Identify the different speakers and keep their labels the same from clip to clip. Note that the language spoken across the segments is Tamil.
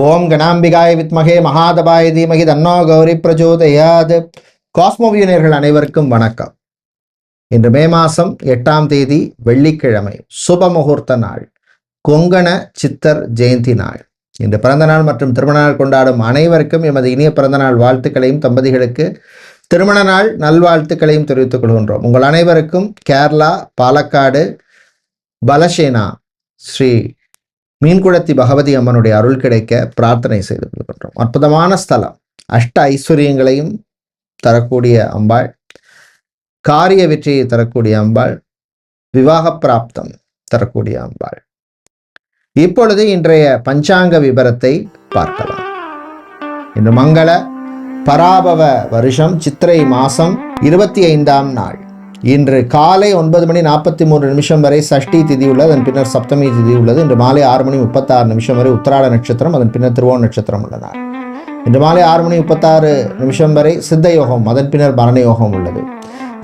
Speaker 1: ஓம் கணாம்பிகாய வித்மகே மகாதபாய தீமகி தன்னோ கௌரி பிரச்சோதயாத். காஸ்மோவியனர்கள் அனைவருக்கும் வணக்கம். இன்று மே மாதம் 8ஆம் தேதி வெள்ளிக்கிழமை, சுப முகூர்த்த நாள், கொங்கண சித்தர் ஜெயந்தி நாள். இன்று பிறந்த நாள் மற்றும் திருமண நாள் கொண்டாடும் அனைவருக்கும் எமது இனிய பிறந்த நாள் வாழ்த்துக்களையும், தம்பதிகளுக்கு திருமண நாள் நல்வாழ்த்துக்களையும் தெரிவித்துக் கொள்கின்றோம். உங்கள் அனைவருக்கும் கேரளா பாலக்காடு பலசேனா ஸ்ரீ மீன்குளத்தி பகவதி அம்மனுடைய அருள் கிடைக்க பிரார்த்தனை செய்து கொள்கின்றோம். அற்புதமான ஸ்தலம், அஷ்ட ஐஸ்வர்யங்களையும் தரக்கூடிய அம்பாள், காரிய வெற்றியை தரக்கூடிய அம்பாள், விவாக பிராப்தம் தரக்கூடிய அம்பாள். இப்பொழுது இன்றைய பஞ்சாங்க விபரத்தை பார்க்கலாம். இன்று மங்கள பராபவ வருஷம் சித்திரை மாசம் 25ஆம் நாள். இன்று காலை 9:43 வரை சஷ்டி திதி உள்ளது. அதன் பின்னர் சப்தமி திதி உள்ளது. இன்று மாலை 6:36 வரை உத்திராட நட்சத்திரம், அதன் பின்னர் திருவோண நட்சத்திரம் உள்ளன. இன்று மாலை 6:36 வரை சித்த யோகம், அதன் பின்னர் மரண யோகம் உள்ளது.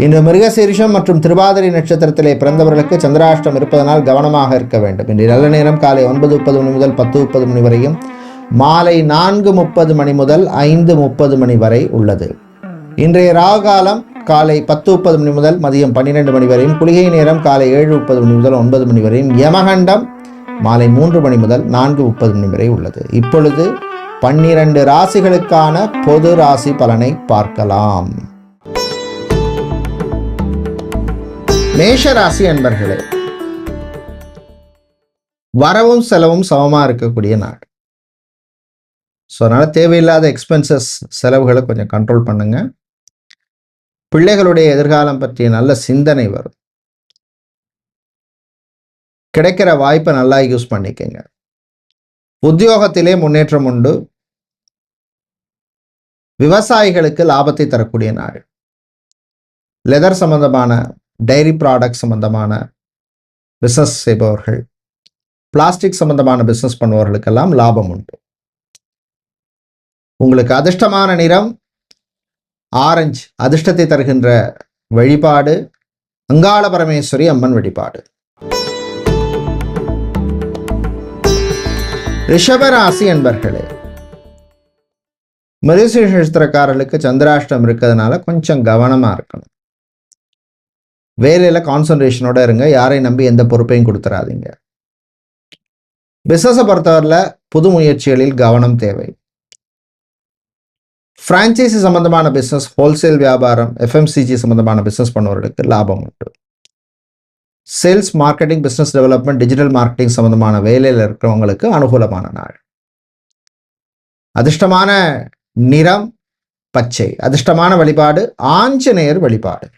Speaker 1: இன்று மிருகசீரிஷம் மற்றும் திருவாதிரை நட்சத்திரத்திலே பிறந்தவர்களுக்கு சந்திராஷ்டம் இருப்பதனால் கவனமாக இருக்க வேண்டும். இன்று நல்ல நேரம் காலை 9:30 முதல் 10:30 வரையும், மாலை 4:30 முதல் 5:30 வரை உள்ளது. இன்றைய ராகுகாலம் காலை 10:30 முதல் மதியம் 12 வரையும், குளிகை நேரம் காலை 7:30 முதல் 9 வரையும், யமகண்டம் மாலை 3 முதல் 4:30 வரை உள்ளது. இப்பொழுது 12 ராசிகளுக்கான பொது ராசி பலனை பார்க்கலாம். மேஷ ராசி அன்பர்களே, வரவும் செலவும் சமமா இருக்கக்கூடிய நாள். ஸோ அதனால தேவையில்லாத எக்ஸ்பென்சஸ், செலவுகளை கொஞ்சம் கண்ட்ரோல் பண்ணுங்க. பிள்ளைகளுடைய எதிர்காலம் பற்றிய நல்ல சிந்தனை வரும். கிடைக்கிற வாய்ப்பை நல்லா யூஸ் பண்ணிக்கங்க. உத்தியோகத்திலே முன்னேற்றம் உண்டு. விவசாயிகளுக்கு லாபத்தை தரக்கூடிய நாள். லெதர் சம்பந்தமான, டைரி ப்ராடக்ட் சம்பந்தமான பிஸ்னஸ் செய்பவர்கள், பிளாஸ்டிக் சம்பந்தமான பிஸ்னஸ் பண்ணுபவர்களுக்கெல்லாம் லாபம் உண்டு. உங்களுக்கு அதிர்ஷ்டமான நிறம் ஆரஞ்சு. அதிர்ஷ்டத்தை தருகின்ற வழிபாடு அங்காள பரமேஸ்வரி அம்மன் வழிபாடு. ரிஷபராசி என்பர்களே, மிருகசீரிஷ நட்சத்திரக்காரர்களுக்கு சந்திராஷ்டம் இருக்கிறதுனால கொஞ்சம் கவனமா இருக்கணும். வேலையில கான்சன்ட்ரேஷனோட இருங்க. யாரையும் நம்பி எந்த பொறுப்பையும் கொடுத்துறாதீங்க. பிசினஸை பொறுத்தவரையில் புது முயற்சிகளில் கவனம் தேவை. பிரான்ச்சைசி சம்பந்தமான பிஸ்னஸ், ஹோல்சேல் வியாபாரம், எஃப்எம்சிஜி சம்பந்தமான பிஸ்னஸ் பண்ணுவவர்களுக்கு லாபம் உண்டு. Sales, marketing, business development, digital marketing சம்பந்தமான வேலையில் இருக்கிறவங்களுக்கு அனுகூலமான நாள். அதிர்ஷ்டமான நிறம் பச்சை. அதிர்ஷ்டமான வழிபாடு ஆஞ்சநேயர் வழிபாடு.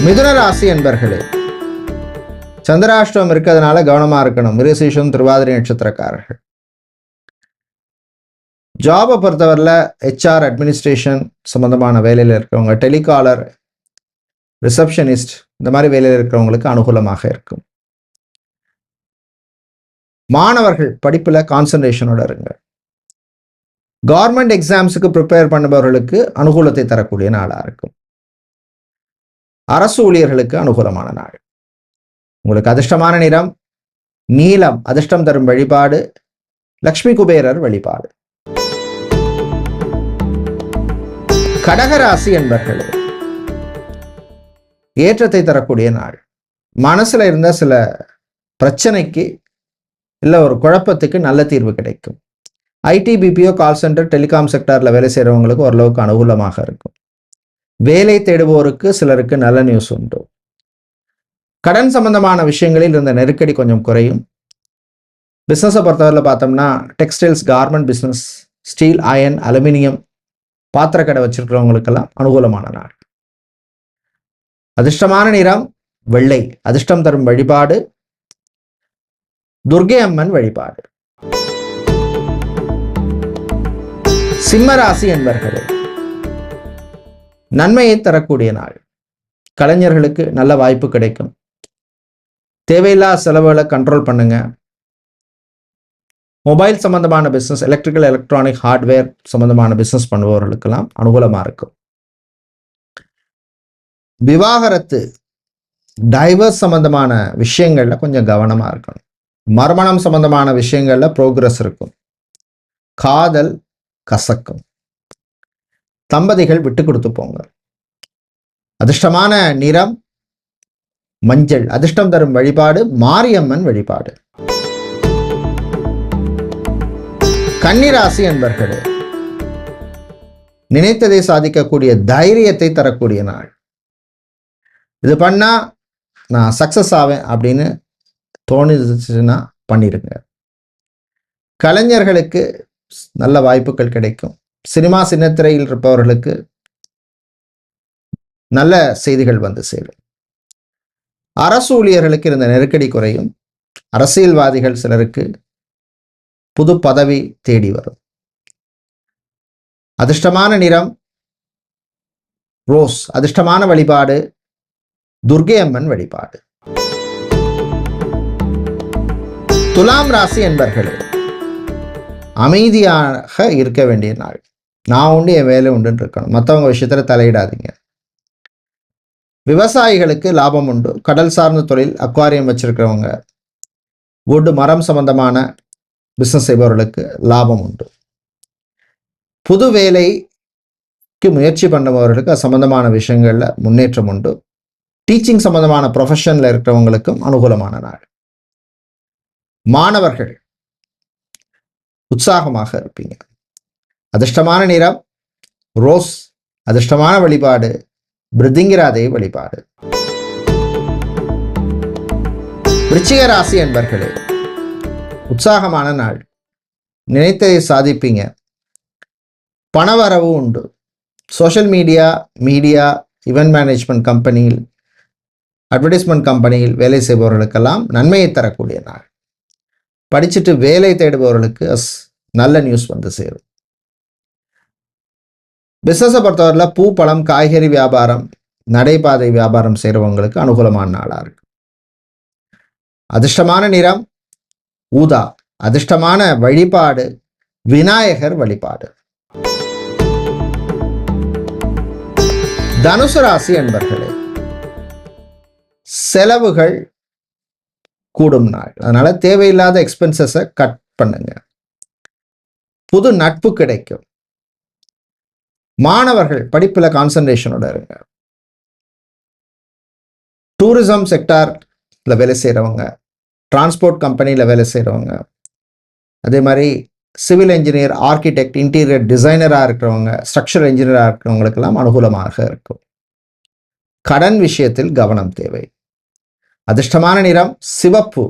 Speaker 1: மிதுன ராசி என்பர்களே, சந்திராஷ்டமம் இருக்கிறதுனால கவனமா இருக்கணும். மிருகசீரிஷம், திருவாதிரை நட்சத்திரக்காரர்கள். ஜாபை பொறுத்தவரையில் HR, அட்மினிஸ்ட்ரேஷன் சம்பந்தமான வேலையில் இருக்கிறவங்க, டெலிகாலர், ரிசப்ஷனிஸ்ட், இந்த மாதிரி வேலையில் இருக்கிறவங்களுக்கு அனுகூலமாக இருக்கும். மாணவர்கள் படிப்பில் கான்சன்ட்ரேஷனோட இருங்க. கவர்மெண்ட் எக்ஸாம்ஸுக்கு ப்ரிப்பேர் பண்ணுபவர்களுக்கு அனுகூலத்தை தரக்கூடிய நாளாக இருக்கும். அரசு ஊழியர்களுக்கு அனுகூலமான நாள். உங்களுக்கு அதிர்ஷ்டமான நிறம் நீலம். அதிர்ஷ்டம் தரும் வழிபாடு லக்ஷ்மி குபேரர் வழிபாடு. கடகராசி என்பர்களே, ஏற்றத்தை தரக்கூடிய நாள். மனசுல இருந்த சில பிரச்சனைக்கு இல்லை ஒரு குழப்பத்துக்கு நல்ல தீர்வு கிடைக்கும். IT, BPO, call centre, telecom செக்டார்ல வேலை செய்யறவங்களுக்கு ஓரளவுக்கு அனுகூலமாக இருக்கும். வேலை தேடுவோருக்கு சிலருக்கு நல்ல நியூஸ் உண்டு. கடன் சம்பந்தமான விஷயங்களில் இருந்த நெருக்கடி கொஞ்சம் குறையும். பிசினஸை பொறுத்தவரையில் பார்த்தோம்னா textiles, garment business, steel, iron, aluminium, பாத்திர கடை வச்சிருக்கிறவங்களுக்கெல்லாம் அனுகூலமான நாள். அதிர்ஷ்டமான நிறம் வெள்ளை. அதிர்ஷ்டம் தரும் வழிபாடு துர்க்கை அம்மன் வழிபாடு. சிம்மராசி என்பர்களே, நன்மையை தரக்கூடிய நாள். கலைஞர்களுக்கு நல்ல வாய்ப்பு கிடைக்கும். தேவையில்லாத செலவுகளை கண்ட்ரோல் பண்ணுங்க. மொபைல் சம்பந்தமான பிஸ்னஸ், எலக்ட்ரிக்கல், எலக்ட்ரானிக், ஹார்ட்வேர் சம்பந்தமான பிஸ்னஸ் பண்ணுபவர்களுக்கெல்லாம் அனுகூலமாக இருக்கும். விவாகரத்து, டைவர்ஸ் சம்பந்தமான விஷயங்கள்ல கொஞ்சம் கவனமா இருக்கணும். மறுமணம் சம்பந்தமான விஷயங்கள்ல ப்ரோக்ரஸ் இருக்கும். காதல் கசக்கும். தம்பதிகள் விட்டு கொடுத்து போங்க. அதிர்ஷ்டமான நிறம் மஞ்சள். அதிர்ஷ்டம் தரும் வழிபாடு மாரியம்மன் வழிபாடு. கன்னிராசி என்பர்களே, நினைத்ததை சாதிக்கக்கூடிய தைரியத்தை தரக்கூடிய நாள். இது பண்ணா நான் சக்சஸ் ஆவேன் அப்படின்னு தோணுச்சுன்னா பண்ணிடுங்க. கலைஞர்களுக்கு நல்ல வாய்ப்புகள் கிடைக்கும். சினிமா சின்னத்திரையில் இருப்பவர்களுக்கு நல்ல செய்திகள் வந்து சேரும். அரசு ஊழியர்களுக்கு இருந்த நெருக்கடி குறையும். அரசியல்வாதிகள் சிலருக்கு புது பதவி தேடி வரும். அதிர்ஷ்டமான நிறம் ரோஸ். அதிர்ஷ்டமான வழிபாடு துர்க்கை அம்மன் வழிபாடு. துலாம் ராசி என்பர்களே, அமைதியாக இருக்க வேண்டிய நாள். நான் உண்டு என் வேலை உண்டுன்னு இருக்கணும். மற்றவங்க விஷயத்துல தலையிடாதீங்க. விவசாயிகளுக்கு லாபம் உண்டு. கடல் சார்ந்த தொழில், அக்வாரியம் வச்சிருக்கிறவங்க, வுட் மரம் சம்பந்தமான பிசினஸ் செய்பவர்களுக்கு லாபம் உண்டு. புது வேலைக்கு முயற்சி பண்ணுபவர்களுக்கு அது சம்பந்தமான விஷயங்கள்ல முன்னேற்றம் உண்டு. டீச்சிங் சம்பந்தமான ப்ரொஃபஷன்ல இருக்கிறவங்களுக்கும் அனுகூலமான நாள். மாணவர்கள் உற்சாகமாக இருப்பீங்க. அதிர்ஷ்டமான நிறம் ரோஸ். அதிர்ஷ்டமான வழிபாடு பிருதிங்கிராதை வழிபாடு. விருச்சிக ராசி என்பர்களே, உற்சாகமான நாள். நினைத்ததை சாதிப்பீங்க. பணவரவு உண்டு. சோஷியல் மீடியா இவெண்ட் மேனேஜ்மெண்ட் கம்பெனியில், அட்வர்டைஸ்மெண்ட் கம்பெனியில் வேலை செய்பவர்களுக்கெல்லாம் நன்மையை தரக்கூடிய நாள். படிச்சுட்டு வேலை தேடுபவர்களுக்கு நல்ல நியூஸ் வந்து சேரும். பிசினஸை பொறுத்தவரையில் பூ பழம் காய்கறி வியாபாரம், நடைபாதை வியாபாரம் செய்கிறவங்களுக்கு அனுகூலமான நாளாக இருக்கு. அதிர்ஷ்டமான நிறம் ஊதா. அதிர்ஷ்டமான வழிபாடு விநாயகர் வழிபாடு. தனுசு ராசி என்பர்களே, செலவுகள் கூடும் நாள். அதனால தேவையில்லாத எக்ஸ்பென்சஸை கட் பண்ணுங்க. புது நட்பு கிடைக்கும். மாணவர்கள் படிப்பில் கான்சன்ட்ரேஷனோட இருங்க. டூரிசம் செக்டார்ல வேலை செய்கிறவங்க, டிரான்ஸ்போர்ட் கம்பெனியில் வேலை செய்கிறவங்க, அதே மாதிரி சிவில் இன்ஜினியர், ஆர்கிடெக்ட், இன்டீரியர் டிசைனராக இருக்கிறவங்க, ஸ்ட்ரக்சர் இன்ஜினியராக இருக்கிறவங்களுக்கெல்லாம் அனுகூலமாக இருக்கும். கடன் விஷயத்தில் கவனம் தேவை. அதிர்ஷ்டமான நிறம் சிவப்பு.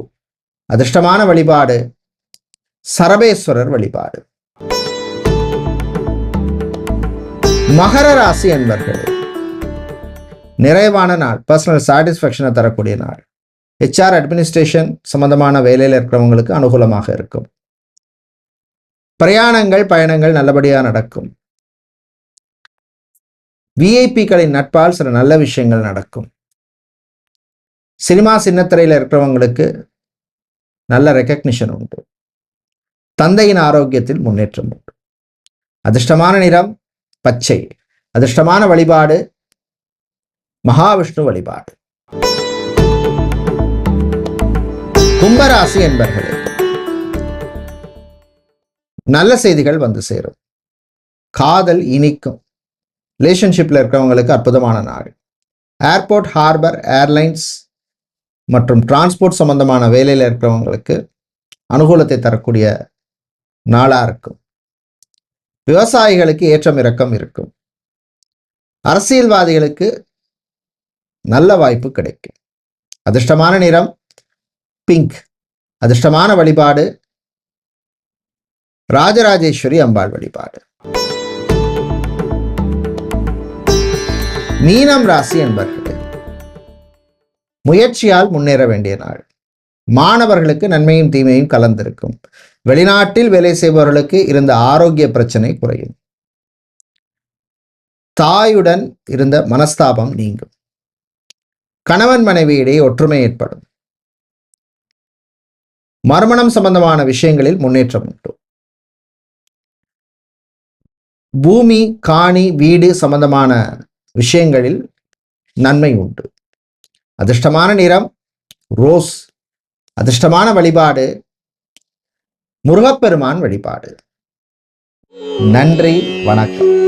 Speaker 1: அதிர்ஷ்டமான வழிபாடு சரபேஸ்வரர் வழிபாடு. மகர ராசி என்பர்களே, நிறைவான நாள். பர்சனல் சாட்டிஸ்ஃபேக்ஷனை தரக்கூடிய நாள். HR அட்மினிஸ்ட்ரேஷன் சம்பந்தமான வேலையில் இருக்கிறவங்களுக்கு அனுகூலமாக இருக்கும். பிரயாணங்கள் பயணங்கள் நல்லபடியாக நடக்கும். விஐபிக்களின் நட்பால் சில நல்ல விஷயங்கள் நடக்கும். சினிமா சின்னத்திரையில் இருக்கிறவங்களுக்கு நல்ல ரெக்கக்னிஷன் உண்டு. தந்தையின் ஆரோக்கியத்தில் முன்னேற்றம் உண்டு. அதிர்ஷ்டமான நிறம் பச்சை. அதிர்ஷ்டமான வழிபாடு மகாவிஷ்ணு வழிபாடு. கும்பராசி என்பர்களே, நல்ல செய்திகள் வந்து சேரும். காதல் இனிக்கும். ரிலேஷன்ஷிப்ல இருக்கிறவங்களுக்கு அற்புதமான நாள். ஏர்போர்ட், ஹார்பர், ஏர்லைன்ஸ் மற்றும் டிரான்ஸ்போர்ட் சம்பந்தமான வேலையில் இருக்கிறவங்களுக்கு அனுகூலத்தை தரக்கூடிய நாளா இருக்கும். விவசாயிகளுக்கு ஏற்றம் இறக்கம் இருக்கும். அரசியல்வாதிகளுக்கு நல்ல வாய்ப்பு கிடைக்கும். அதிர்ஷ்டமான நிறம் பிங்க். அதிர்ஷ்டமான வழிபாடு ராஜராஜேஸ்வரி அம்பாள் வழிபாடு. மீனம் ராசி என்பர்களே, முயற்சியால் முன்னேற வேண்டிய நாள். மாணவர்களுக்கு நன்மையும் தீமையும் கலந்திருக்கும். வெளிநாட்டில் வேலை செய்பவர்களுக்கு இருந்த ஆரோக்கிய பிரச்சனை குறையும். தாயுடன் இருந்த மனஸ்தாபம் நீங்கும். கணவன் மனைவியிடையே ஒற்றுமை ஏற்படும். மறுமணம் சம்பந்தமான விஷயங்களில் முன்னேற்றம் உண்டு. பூமி, காணி, வீடு சம்பந்தமான விஷயங்களில் நன்மை உண்டு. அதிர்ஷ்டமான நிறம் ரோஸ். அதிர்ஷ்டமான வழிபாடு முருகப்பெருமான் வழிபாடு. நன்றி, வணக்கம்.